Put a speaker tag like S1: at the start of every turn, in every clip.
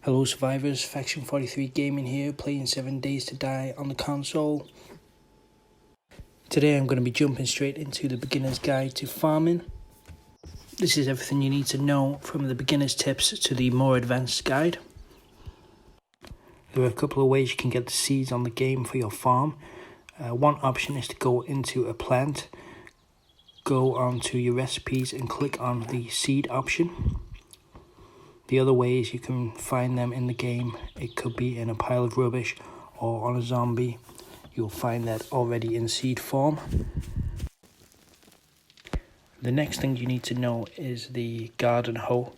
S1: Hello survivors, Faction 43 Gaming here, playing 7 Days to Die on the console. Today I'm going to be jumping straight into the beginner's guide to farming. This is everything you need to know from the beginner's tips to the more advanced guide. There are a couple of ways you can get the seeds on the game for your farm. One option is to go into a plant, go onto your recipes and click on the seed option. The other way is you can find them in the game. It could be in a pile of rubbish or on a zombie. You'll find that already in seed form. The next thing you need to know is the garden hoe.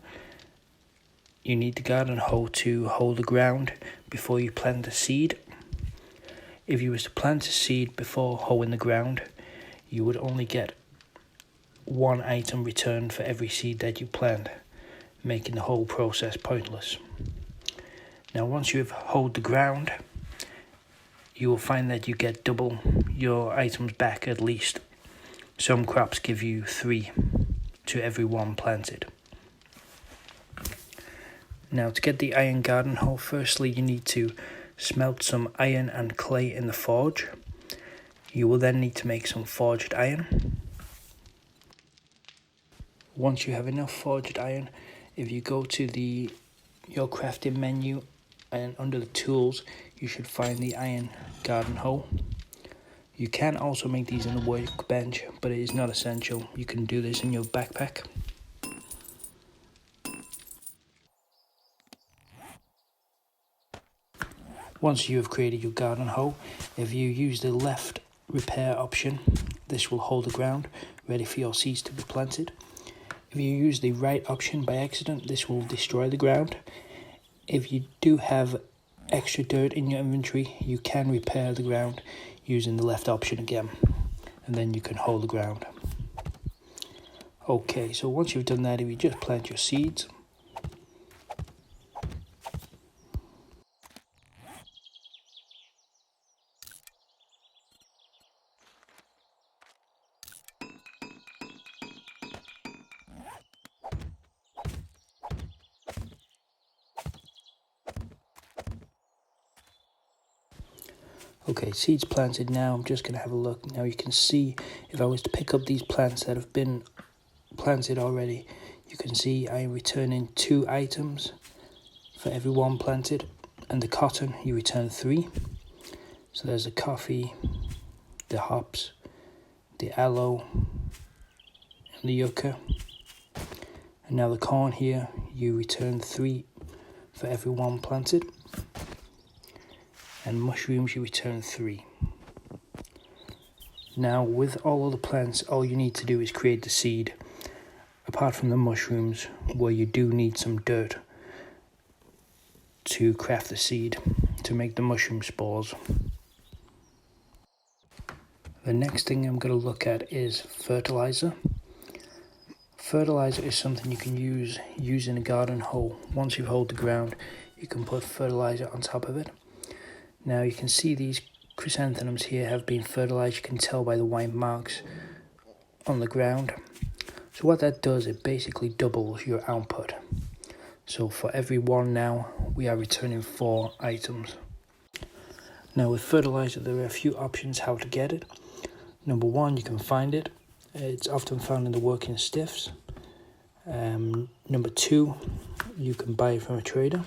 S1: You need the garden hoe to hold the ground before you plant the seed. If you was to plant a seed before hoeing the ground, you would only get one item returned for every seed that you plant, making the whole process pointless. Now once you have hoed the ground, you will find that you get double your items back at least. Some crops give you 3 to every 1 planted. Now to get the iron garden hoe, firstly you need to smelt some iron and clay in the forge. You will then need to make some forged iron. Once you have enough forged iron, if you go to your crafting menu and under the tools, you should find the iron garden hoe. You can also make these in the workbench, but it is not essential. You can do this in your backpack. Once you have created your garden hoe, if you use the left repair option, this will hold the ground ready for your seeds to be planted. If you use the right option by accident, this will destroy the ground. If you do have extra dirt in your inventory, you can repair the ground using the left option again, and then you can hold the ground. Okay, so once you've done that, if you just plant your seeds, okay, seeds planted now. I'm just going to have a look. Now you can see, if I was to pick up these plants that have been planted already, you can see I am returning 2 items for every 1 planted. And the cotton, you return 3. So there's the coffee, the hops, the aloe, and the yucca. And now the corn here, you return 3 for every 1 planted. And mushrooms, you return 3. Now with all of the plants, all you need to do is create the seed, apart from the mushrooms, where you do need some dirt to craft the seed to make the mushroom spores. The next thing I'm going to look at is fertilizer. Fertilizer is something you can use using a garden hoe. Once you've hoed the ground, you can put fertilizer on top of it. Now you can see these chrysanthemums here have been fertilized. You can tell by the white marks on the ground. So what that does, it basically doubles your output. So for every 1 now, we are returning 4 items. Now with fertilizer, there are a few options how to get it. Number 1, you can find it. It's often found in the working stiffs. Number 2, you can buy it from a trader.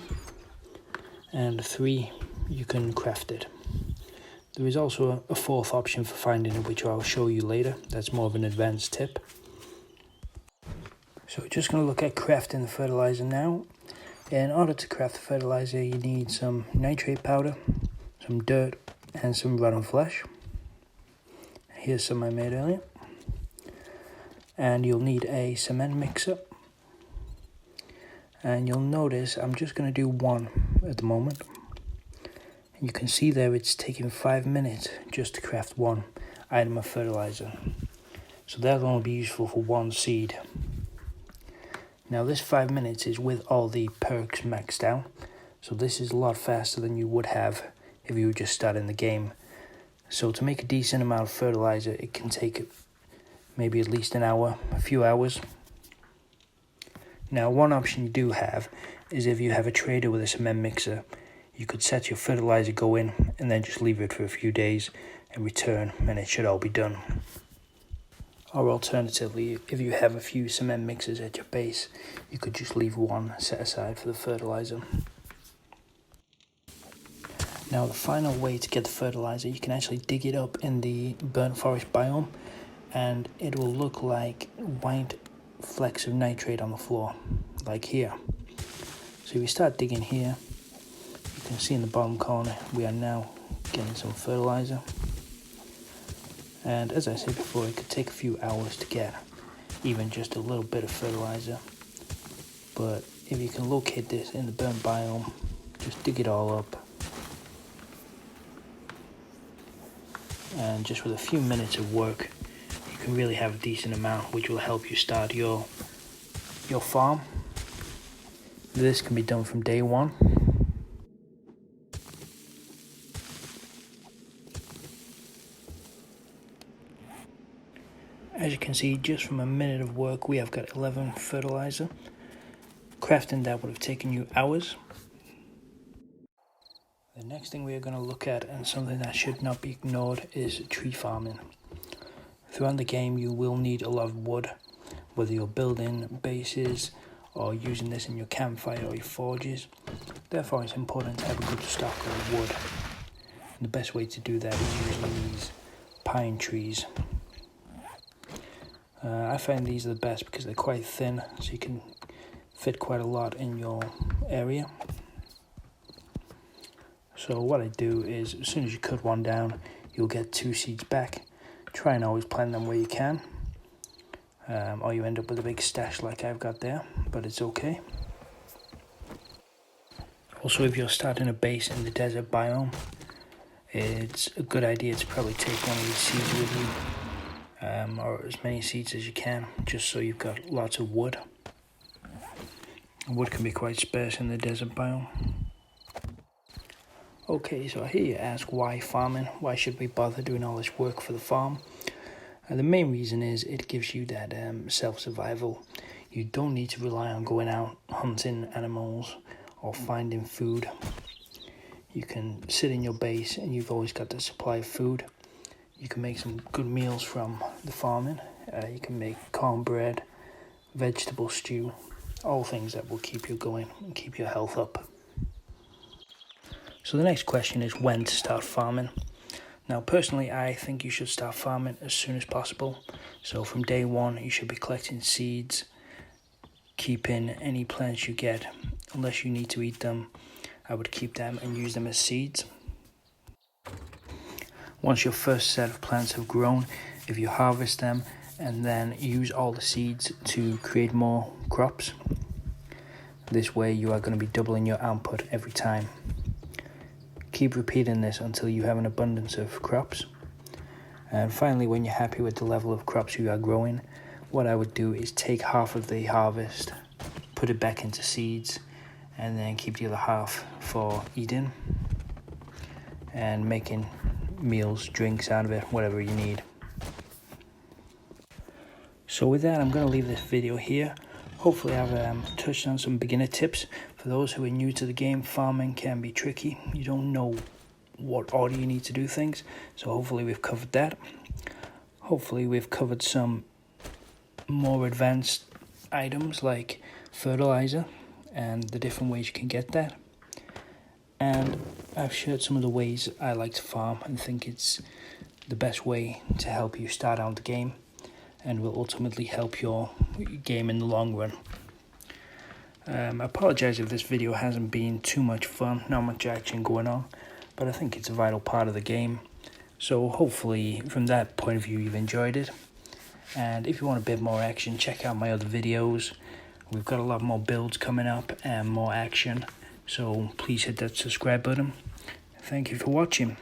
S1: And 3, you can craft it. There is also a 4th option for finding it, which I'll show you later. That's more of an advanced tip. So we're just going to look at crafting the fertilizer now. In order to craft the fertilizer, you need some nitrate powder, some dirt, and some rotten flesh. Here's some I made earlier. And you'll need a cement mixer. And you'll notice I'm just going to do 1 at the moment. And you can see there it's taking 5 minutes just to craft 1 item of fertilizer. So that'll only be useful for 1 seed. Now this 5 minutes is with all the perks maxed out. So this is a lot faster than you would have if you were just starting the game. So to make a decent amount of fertilizer, it can take maybe at least an hour, a few hours. Now one option you do have, is if you have a trader with a cement mixer, you could set your fertilizer going and then just leave it for a few days and return, and it should all be done. Or alternatively, if you have a few cement mixers at your base, you could just leave one set aside for the fertilizer. Now the final way to get the fertilizer, you can actually dig it up in the burnt forest biome, and it will look like white flecks of nitrate on the floor, like here. So if you start digging here, you can see in the bottom corner we are now getting some fertilizer. And as I said before, it could take a few hours to get even just a little bit of fertilizer. But if you can locate this in the burnt biome, just dig it all up. And just with a few minutes of work, you can really have a decent amount, which will help you start your farm. This can be done from day one. As you can see, just from a minute of work, we have got 11 fertilizer. Crafting that would have taken you hours. The next thing we are going to look at, and something that should not be ignored, is tree farming. Throughout the game, you will need a lot of wood, whether you're building bases or using this in your campfire or your forges. Therefore, it's important to have a good stock of wood. And the best way to do that is using these pine trees. I find these are the best because they're quite thin, so you can fit quite a lot in your area. So what I do is, as soon as you cut one down, you'll get 2 seeds back. Try and always plant them where you can, or you end up with a big stash like I've got there, but it's okay. Also, if you're starting a base in the desert biome, it's a good idea to probably take one of these seeds with you. Or as many seeds as you can, just so you've got lots of wood. Wood can be quite sparse in the desert biome. Okay, so I hear you ask, why farming? Why should we bother doing all this work for the farm? The main reason is it gives you that self-survival. You don't need to rely on going out hunting animals or finding food. You can sit in your base and you've always got the supply of food. You can make some good meals from the farming. You can make cornbread, vegetable stew, all things that will keep you going and keep your health up. So the next question is when to start farming. Now personally, I think you should start farming as soon as possible. So from day one, you should be collecting seeds, keeping any plants you get, unless you need to eat them. I would keep them and use them as seeds. Once your first set of plants have grown, if you harvest them and then use all the seeds to create more crops, this way you are going to be doubling your output every time. Keep repeating this until you have an abundance of crops. And finally, when you're happy with the level of crops you are growing, what I would do is take half of the harvest, put it back into seeds, and then keep the other half for eating and making meals, drinks out of it, whatever you need. So with that, I'm going to leave this video here. Hopefully I've touched on some beginner tips. For those who are new to the game, farming can be tricky. You don't know what order you need to do things, so hopefully we've covered that. Hopefully we've covered some more advanced items like fertilizer and the different ways you can get that. And I've shared some of the ways I like to farm and think it's the best way to help you start out the game and will ultimately help your game in the long run. I apologize if this video hasn't been too much fun, not much action going on, but I think it's a vital part of the game. So hopefully from that point of view you've enjoyed it. And if you want a bit more action, check out my other videos. We've got a lot more builds coming up and more action. So please hit that subscribe button. Thank you for watching.